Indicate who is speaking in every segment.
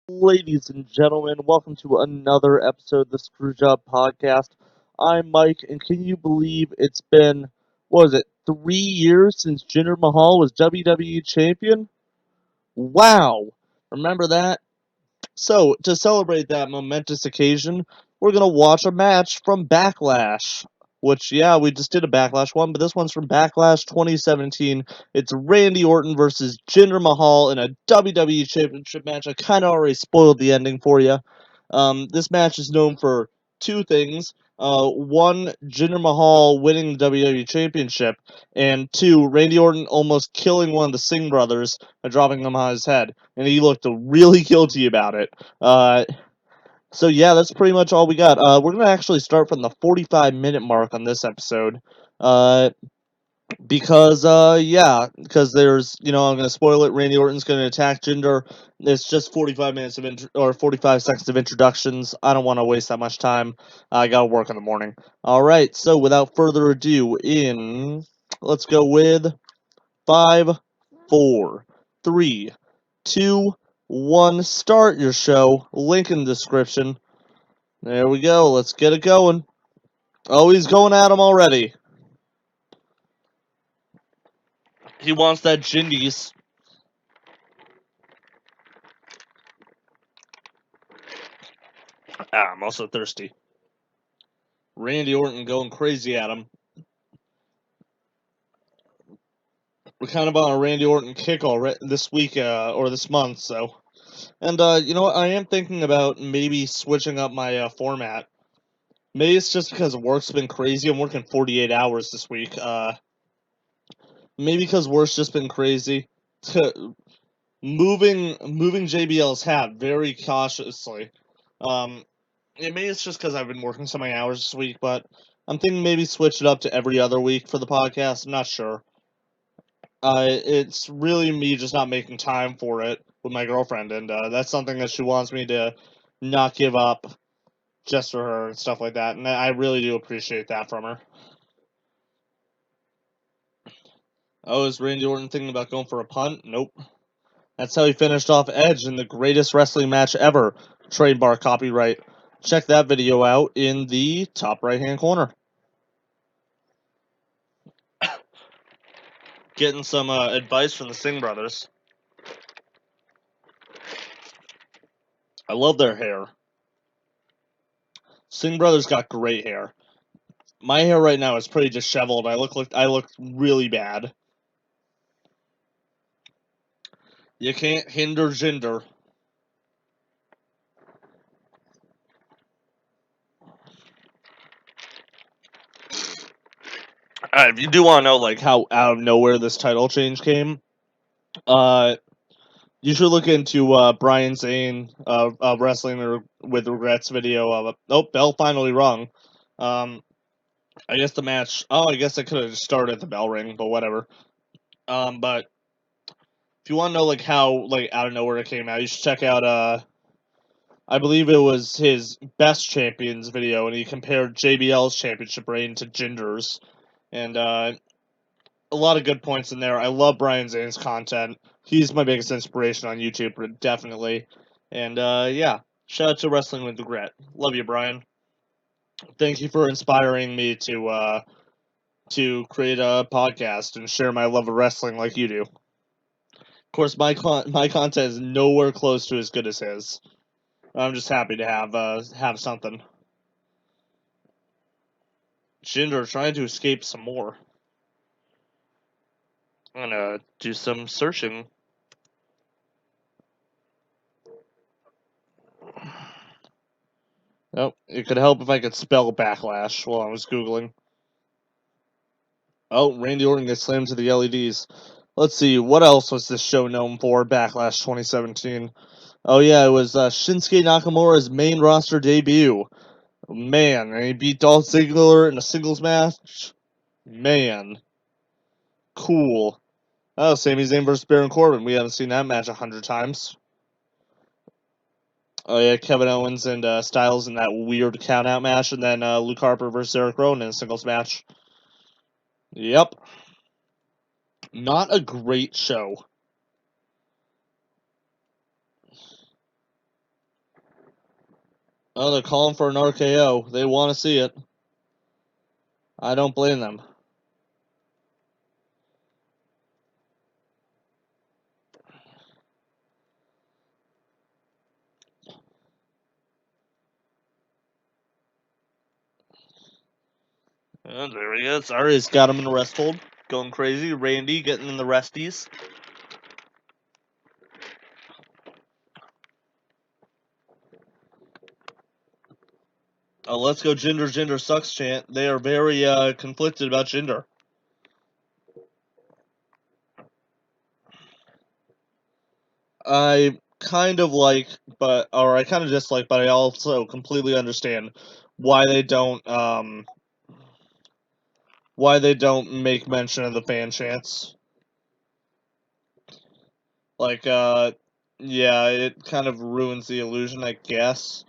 Speaker 1: Ladies and gentlemen, welcome to another episode of the Screwjob podcast. I'm Mike, and can you believe it's been, what was it, 3 years since Jinder Mahal was WWE Champion? Wow! Remember that? So, to celebrate that momentous occasion, we're going to watch a match from Backlash. Which, yeah, we just did a Backlash one, but this one's from Backlash 2017. It's Randy Orton versus Jinder Mahal in a WWE Championship match. I kind of already spoiled the ending for you. This match is known for two things. One, Jinder Mahal winning the WWE Championship, and two, Randy Orton almost killing one of the Singh brothers by dropping him on his head, and he looked really guilty about it. So yeah, that's pretty much all we got. We're gonna actually start from the 45-minute mark on this episode. Uh, because there's, I'm gonna spoil it. Randy Orton's gonna attack Jinder. It's just 45 minutes of 45 seconds of introductions. I don't want to waste that much time. I gotta work in the morning. All right, so without further ado, let's go with 5, 4, 3, 2, 1. Start your show. Link in the description. There we go. Let's get it going. Oh, he's going at him already. He wants that Jindies. I'm also thirsty. Randy Orton going crazy at him. We're kind of on a Randy Orton kick already this week or this month, so. And you know what? I am thinking about maybe switching up my format. Maybe it's just because work's been crazy. I'm working 48 hours this week. Maybe because work's just been crazy. Moving JBL's hat very cautiously. Maybe it's just because I've been working so many hours this week, but I'm thinking maybe switch it up to every other week for the podcast. I'm not sure. It's really me just not making time for it with my girlfriend, and that's something that she wants me to not give up just for her and stuff like that, and I really do appreciate that from her. Oh, is Randy Orton thinking about going for a punt? Nope. That's how he finished off Edge in the greatest wrestling match ever. Trademark copyright. Check that video out in the top right-hand corner. Getting some advice from the Singh brothers. I love their hair. Singh brothers got great hair. My hair right now is pretty disheveled. I look really bad. You can't hinder Jinder. If you do want to know like how out of nowhere this title change came, you should look into Brian Zane Wrestling with Regrets video of bell finally rung. I guess the match. Oh, I guess I could have just started at the bell ring, but whatever. But if you want to know like how like out of nowhere it came out, you should check out I believe it was his best champions video, and he compared JBL's championship reign to Jinder's, and a lot of good points in there. I love Brian Zane's content. He's my biggest inspiration on YouTube, definitely. And yeah, shout out to Wrestling with Regret. Love you, Brian. Thank you for inspiring me to create a podcast and share my love of wrestling like you do. Of course, my content is nowhere close to as good as his. I'm just happy to have something. Jinder trying to escape some more. I'm gonna do some searching. Oh, it could help if I could spell Backlash while I was Googling. Oh, Randy Orton gets slammed to the LEDs. Let's see, what else was this show known for, Backlash 2017? Oh yeah, it was Shinsuke Nakamura's main roster debut. Man, and he beat Dolph Ziggler in a singles match. Man. Cool. Oh, Sami Zayn versus Baron Corbin. We haven't seen that match 100 times. Oh yeah, Kevin Owens and Styles in that weird countout match, and then Luke Harper versus Eric Rowan in a singles match. Yep. Not a great show. Oh, they're calling for an RKO. They want to see it. I don't blame them. And there he is. Ari's got him in the rest hold. Going crazy. Randy getting in the resties. Oh, let's go Jinder, Jinder sucks chant. They are very conflicted about Jinder. I kind of like, or I kind of dislike, but I also completely understand why they don't make mention of the fan chants. Like, yeah, it kind of ruins the illusion, I guess.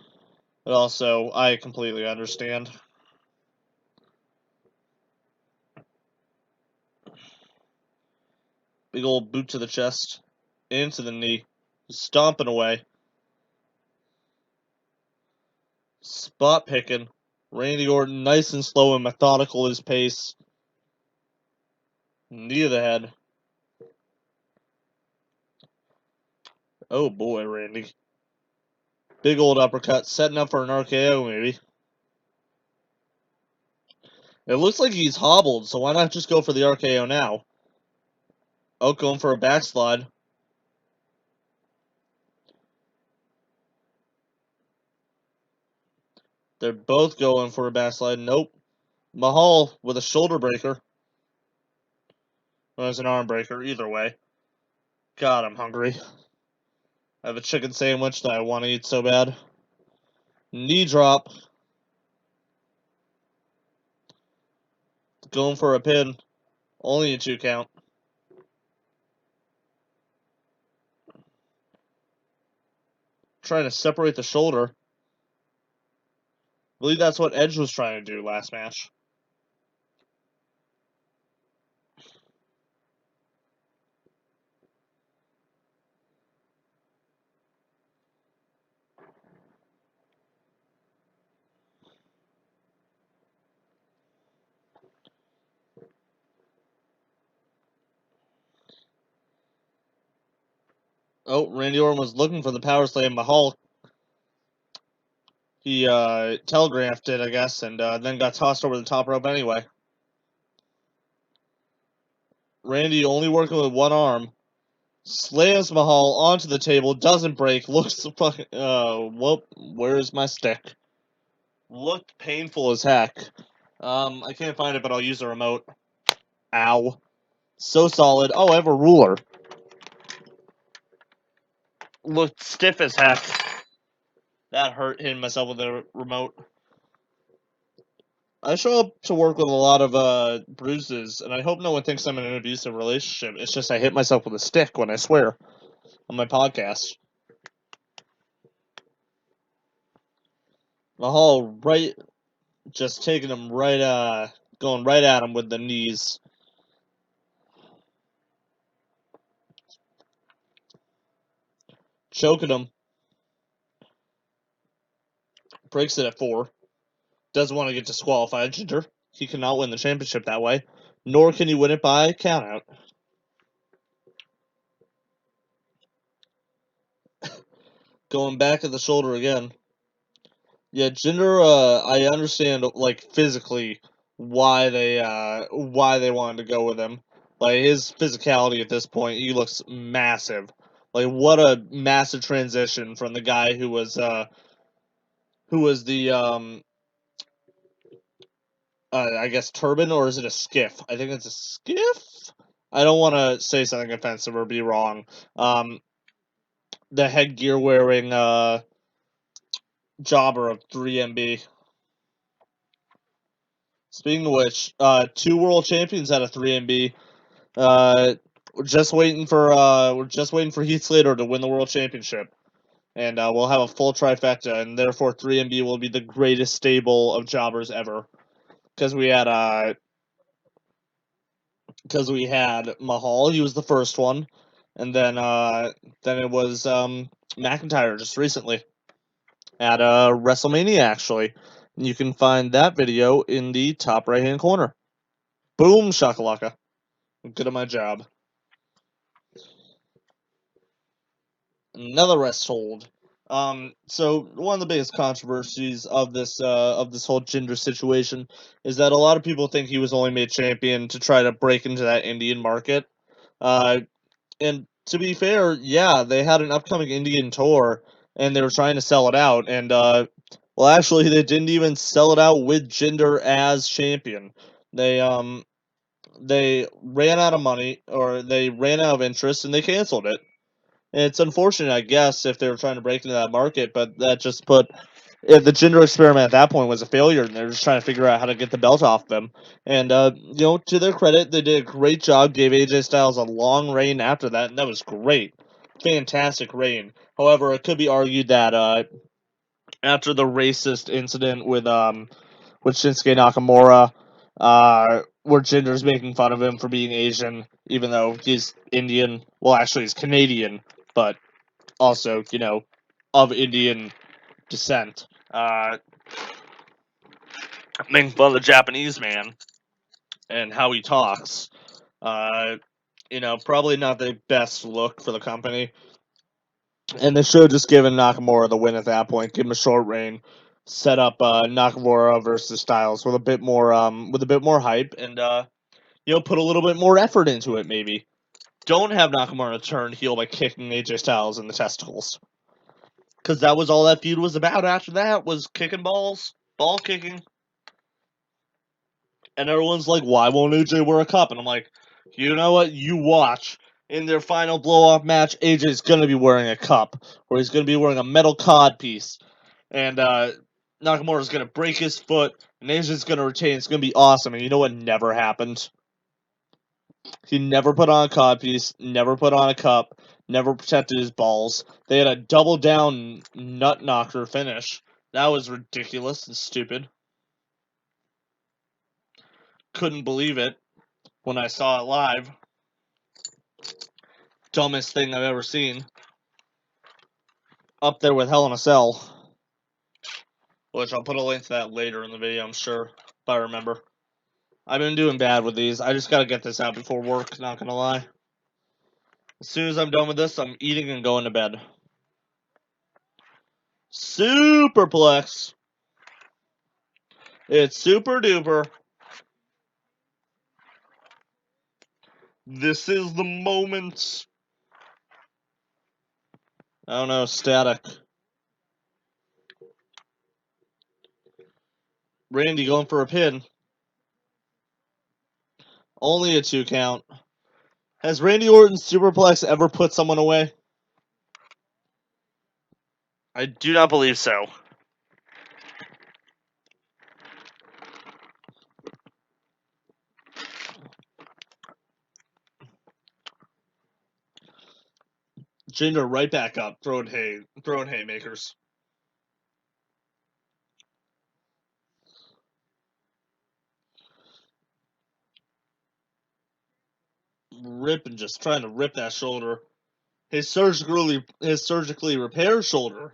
Speaker 1: But also, I completely understand. Big old boot to the chest, into the knee, stomping away. Spot picking. Randy Orton, nice and slow and methodical his pace. Knee to the head. Oh boy, Randy. Big old uppercut, setting up for an RKO, maybe. It looks like he's hobbled, so why not just go for the RKO now? Oh, going for a backslide. They're both going for a backslide. Nope. Mahal with a shoulder breaker. Well, it's an arm breaker, either way. God, I'm hungry. I have a chicken sandwich that I want to eat so bad. Knee drop. Going for a pin. Only a 2 count. Trying to separate the shoulder. I believe that's what Edge was trying to do last match. Oh, Randy Orton was looking for the power slam. Mahal, he telegraphed it, I guess, and then got tossed over the top rope anyway. Randy only working with one arm. Slams Mahal onto the table, doesn't break, looks fucking, whoop, where's my stick? Looked painful as heck. I can't find it, but I'll use the remote. Ow. So solid. Oh, I have a ruler. Looked stiff as heck. That hurt hitting myself with the remote. I show up to work with a lot of bruises, and I hope no one thinks I'm in an abusive relationship. It's just I hit myself with a stick when I swear on my podcast. Mahal right, just taking him right, going right at him with the knees. Choking him. Breaks it at 4. Doesn't want to get disqualified, Jinder. He cannot win the championship that way. Nor can he win it by countout. Going back at the shoulder again. Yeah, Jinder, I understand, like, physically why they wanted to go with him. Like, his physicality at this point, he looks massive. Like, what a massive transition from the guy who was the, I guess, turban, or is it a skiff? I think it's a skiff? I don't want to say something offensive or be wrong. The headgear wearing, jobber of 3MB. Speaking of which, 2 world champions out of 3MB. We're just waiting for Heath Slater to win the world championship, and we'll have a full trifecta, and therefore 3MB will be the greatest stable of jobbers ever. Because we had Mahal, he was the first one, and then it was McIntyre just recently, at WrestleMania, actually. And you can find that video in the top right-hand corner. Boom, shakalaka. I'm good at my job. Another rest hold. So one of the biggest controversies of this whole Jinder situation is that a lot of people think he was only made champion to try to break into that Indian market. And to be fair, yeah, they had an upcoming Indian tour, and they were trying to sell it out. And well, actually, they didn't even sell it out with Jinder as champion. They ran out of money, or they ran out of interest, and they canceled it. And it's unfortunate, I guess, if they were trying to break into that market, but that just put the Jinder experiment at that point was a failure, and they're just trying to figure out how to get the belt off them. And to their credit, they did a great job. Gave AJ Styles a long reign after that, and that was great, fantastic reign. However, it could be argued that after the racist incident with Shinsuke Nakamura, where Jinder's making fun of him for being Asian, even though he's Indian. Well, actually, he's Canadian, but also, of Indian descent. Making fun of the Japanese man and how he talks. Probably not the best look for the company. And they should have just given Nakamura the win at that point, give him a short reign, set up Nakamura versus Styles with a bit more hype, and put a little bit more effort into it. Maybe don't have Nakamura turn heel by kicking AJ Styles in the testicles, because that was all that feud was about. After that was kicking balls, ball kicking. And everyone's like, why won't AJ wear a cup? And I'm like, you know what? You watch. In their final blow-off match, AJ's going to be wearing a cup. Or he's going to be wearing a metal cod piece. And Nakamura's going to break his foot. And AJ's going to retain. It's going to be awesome. And you know what never happened? He never put on a cod piece. Never put on a cup. Never protected his balls. They had a double-down nut knocker finish. That was ridiculous and stupid. Couldn't believe it when I saw it live. Dumbest thing I've ever seen. Up there with Hell in a Cell. Which I'll put a link to that later in the video, I'm sure, if I remember. I've been doing bad with these. I just gotta get this out before work, not gonna lie. As soon as I'm done with this, I'm eating and going to bed. Superplex. It's super duper. This is the moment. I don't know, static. Randy going for a pin. Only a 2 count. Has Randy Orton's superplex ever put someone away? I do not believe so. Jinder right back up, throwing haymakers. Just trying to rip that shoulder. His surgically repaired shoulder.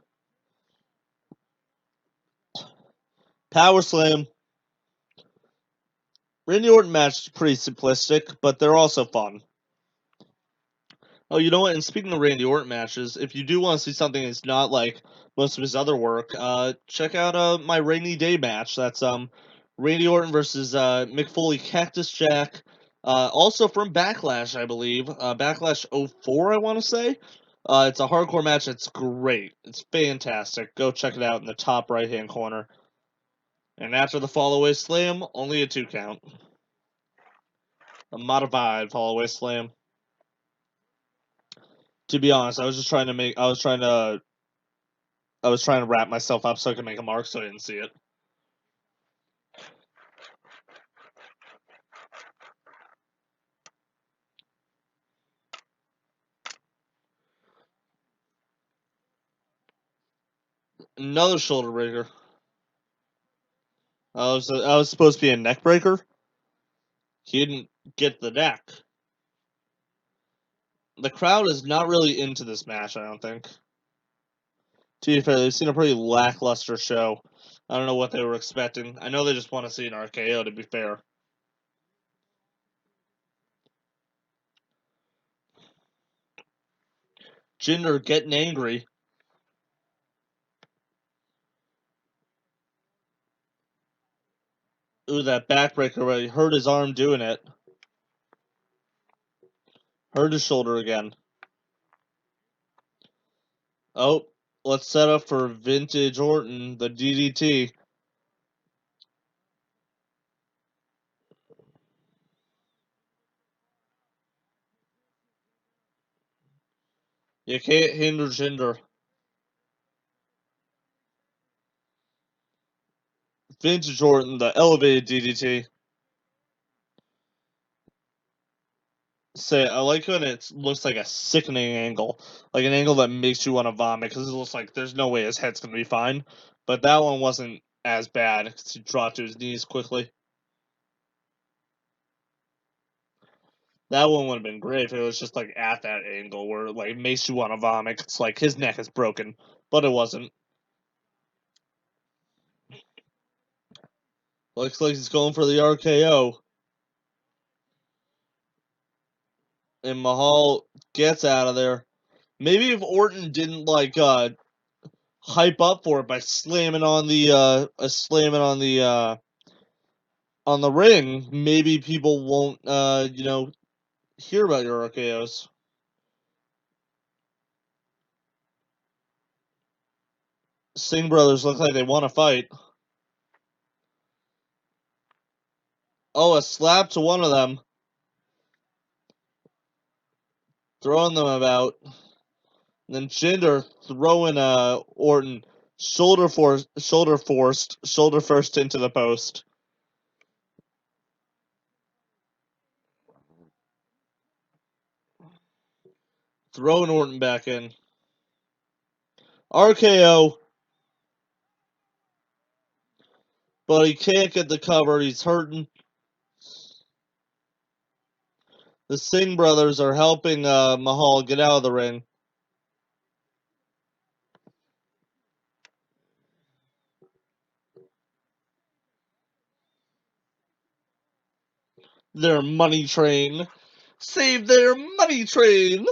Speaker 1: Power slam. Randy Orton match is pretty simplistic, but they're also fun. Oh, you know what? And speaking of Randy Orton matches, if you do want to see something that's not like most of his other work, check out my rainy day match. That's Randy Orton versus Mick Foley, Cactus Jack. Also from Backlash, I believe. Backlash 04, I want to say. It's a hardcore match. It's great. It's fantastic. Go check it out in the top right hand corner. And after the fall away slam, only a 2 count. A modified fall away slam. To be honest, I was trying to wrap myself up so I could make a mark so I didn't see it. Another shoulder breaker. I was supposed to be a neck breaker. He didn't get the neck. The crowd is not really into this match, I don't think. To be fair, they've seen a pretty lackluster show. I don't know what they were expecting. I know they just want to see an RKO, to be fair. Jinder getting angry. Ooh, that backbreaker already hurt his arm doing it. Hurt his shoulder again. Oh, let's set up for Vintage Orton, the DDT. You can't hinder Jinder. Vintage Orton, the elevated DDT. I like when it looks like a sickening angle, like an angle that makes you want to vomit because it looks like there's no way his head's gonna be fine. But that one wasn't as bad because he dropped to his knees quickly. That one would have been great if it was just like at that angle where it like makes you want to vomit. It's like his neck is broken, but it wasn't. Looks like he's going for the RKO. And Mahal gets out of there. Maybe if Orton didn't like hype up for it by slamming on the ring, maybe people won't hear about your RKOs. Singh brothers look like they want to fight. Oh, a slap to one of them. Throwing them about. And then Jinder throwing Orton shoulder first into the post. Throwing Orton back in. RKO. But he can't get the cover. He's hurting. The Singh brothers are helping Mahal get out of the ring. Their money train. Save their money train!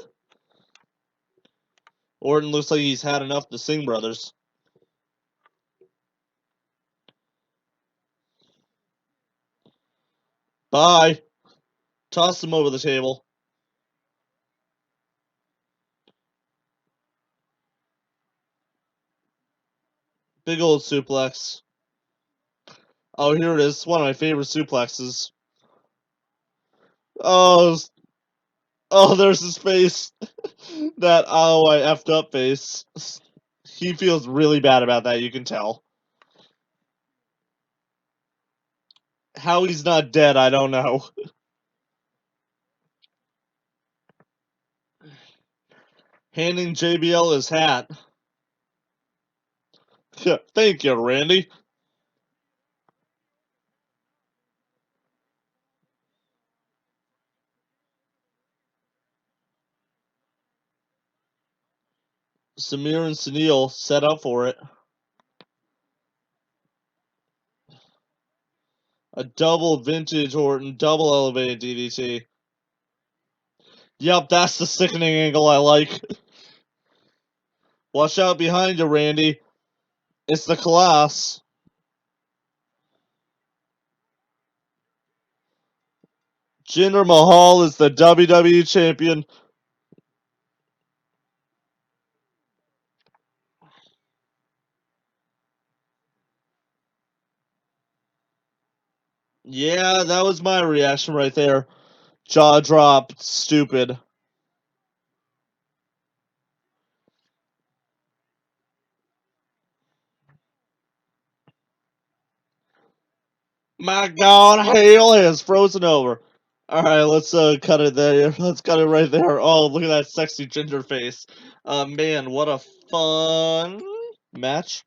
Speaker 1: Orton looks like he's had enough of the Singh brothers. Bye. Toss him over the table. Big old suplex. Oh, here it is. One of my favorite suplexes. Oh, there's his face. That oh, I effed up face. He feels really bad about that, you can tell. How he's not dead, I don't know. Handing JBL his hat. Thank you, Randy. Samir and Sunil set up for it. A double vintage Orton, double elevated DDT. Yep, that's the sickening angle I like. Watch out behind you, Randy. It's the Class. Jinder Mahal is the WWE Champion. Yeah, that was my reaction right there. Jaw drop, stupid. My God, hell has frozen over. All right, let's cut it there. Let's cut it right there. Oh, look at that sexy ginger face. Man, what a fun match.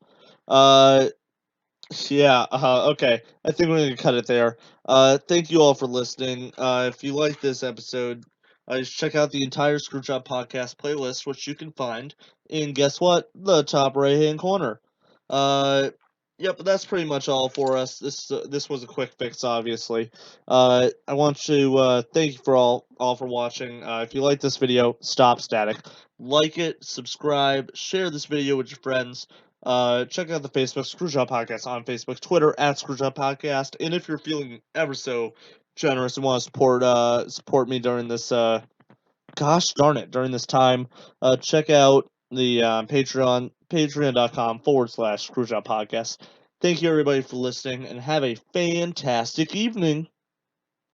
Speaker 1: Yeah, okay. I think we're going to cut it there. Thank you all for listening. If you like this episode, just check out the entire Screwjob podcast playlist, which you can find And guess what? The top right-hand corner. Uh, yep, that's pretty much all for us. This was a quick fix, obviously. I want to thank you for all for watching. If you like this video, stop static. Like it, subscribe, share this video with your friends. Check out the Facebook Screwjob Podcast on Facebook, Twitter at Screwjob Podcast, and if you're feeling ever so generous and want to support me during this gosh darn it, during this time, check out the patreon.com/Screwjob Podcast. Thank you everybody for listening, and have a fantastic evening.